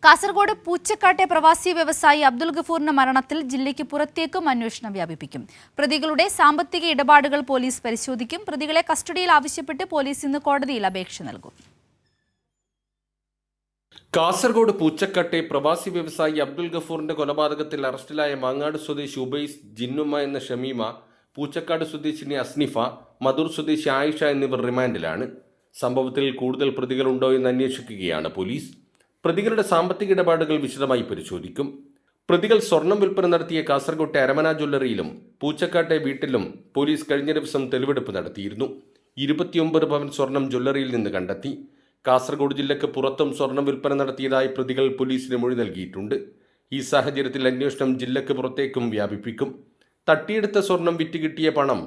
കാസർഗോഡ് പൂച്ചക്കാട്ടെ പ്രവാസി വ്യവസായി അബ്ദുൽ ഗഫൂറിന്റെ മരണത്തിൽ ജില്ലയ്ക്ക് പുറത്തേക്കും അന്വേഷണം വ്യാപിപ്പിക്കും. പ്രതികളുടെ സാമ്പത്തിക ഇടപാടുകൾ പോലീസ് പരിശോധിക്കും. പ്രതികളെ കസ്റ്റഡിയിൽ ആവശ്യപ്പെട്ട് പോലീസ് ഇന്ന് കോടതിയിൽ അപേക്ഷ നൽകും. കാസർഗോഡ് പൂച്ചക്കാട്ടെ പ്രവാസി വ്യവസായി അബ്ദുൽ ഗഫൂറിന്റെ കൊലപാതകത്തിൽ അറസ്റ്റിലായ മാങ്ങാട് സ്വദേശി ഉബൈസ്, ജിന്നുമ്മ എന്ന ഷമീമ, പൂച്ചക്കാട് സ്വദേശിനി അസ്നിഫ, മധൂർ സ്വദേശി ആയിഷ എന്നിവർ റിമാൻഡിലാണ്. സംഭവത്തിൽ കൂടുതൽ പ്രതികളുണ്ടോ എന്ന് അന്വേഷിക്കുകയാണ് പോലീസ്. പ്രതികളുടെ സാമ്പത്തിക ഇടപാടുകൾ വിശദമായി പരിശോധിക്കും. പ്രതികൾ സ്വർണം വിൽപ്പന നടത്തിയ കാസർഗോട്ടെ അരമന ജ്വല്ലറിയിലും പൂച്ചക്കാട്ടെ വീട്ടിലും പോലീസ് കഴിഞ്ഞ ദിവസം തെളിവെടുപ്പ് നടത്തിയിരുന്നു. 29 പവൻ സ്വർണം ജ്വല്ലറിയിൽ നിന്ന് കണ്ടെത്തി. കാസർഗോഡ് ജില്ലയ്ക്ക് പുറത്തും സ്വർണം വിൽപ്പന നടത്തിയതായി പ്രതികൾ പോലീസിന് മൊഴി നൽകിയിട്ടുണ്ട്. ഈ സാഹചര്യത്തിൽ അന്വേഷണം ജില്ലയ്ക്ക് പുറത്തേക്കും വ്യാപിപ്പിക്കും. തട്ടിയെടുത്ത സ്വർണം വിറ്റുകിട്ടിയ പണം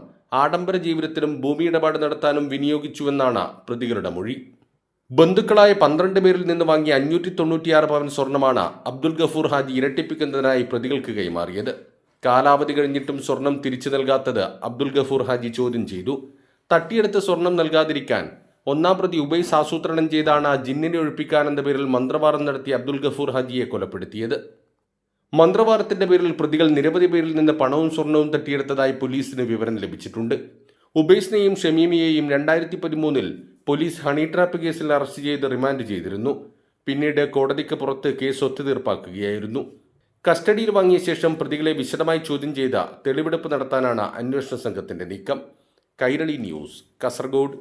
ആഡംബര ജീവിതത്തിനും ഭൂമി ഇടപാട് നടത്താനും വിനിയോഗിച്ചുവെന്നാണ് പ്രതികളുടെ മൊഴി. ബന്ധുക്കളായ 12 പേരിൽ നിന്ന് വാങ്ങിയ 596 പവൻ സ്വർണമാണ് അബ്ദുൽ ഗഫൂർ ഹാജി ഇരട്ടിപ്പിക്കുന്നതിനായി പ്രതികൾക്ക് കൈമാറിയത്. കാലാവധി കഴിഞ്ഞിട്ടും സ്വർണം തിരിച്ചു നൽകാത്തത് അബ്ദുൽ ഗഫൂർ ഹാജി ചോദ്യം ചെയ്തു. തട്ടിയെടുത്ത് സ്വർണം നൽകാതിരിക്കാൻ ഒന്നാം പ്രതി ഉബൈസ് ആസൂത്രണം ചെയ്താണ് ജിന്നിനെ ഒഴിപ്പിക്കാനെന്ന പേരിൽ മന്ത്രവാദം നടത്തി അബ്ദുൽ ഗഫൂർ ഹാജിയെ കൊലപ്പെടുത്തിയത്. മന്ത്രവാദത്തിന്റെ പേരിൽ പ്രതികൾ നിരവധി പേരിൽ നിന്ന് പണവും സ്വർണവും തട്ടിയെടുത്തതായി പോലീസിന് വിവരം ലഭിച്ചിട്ടുണ്ട്. ഉബൈസിനെയും ഷമീമിയെയും 2013 പോലീസ് ഹണി ട്രാപ്പ് കേസിൽ അറസ്റ്റ് ചെയ്ത് റിമാൻഡ് ചെയ്തിരുന്നു. പിന്നീട് കോടതിക്ക് പുറത്ത് കേസ് ഒത്തുതീർപ്പാക്കുകയായിരുന്നു. കസ്റ്റഡിയിൽ വാങ്ങിയ ശേഷം പ്രതികളെ വിശദമായി ചോദ്യം ചെയ്ത തെളിവെടുപ്പ് നടത്താനാണ് അന്വേഷണ സംഘത്തിന്റെ നീക്കം. കൈരളി ന്യൂസ്, കാസർഗോഡ്.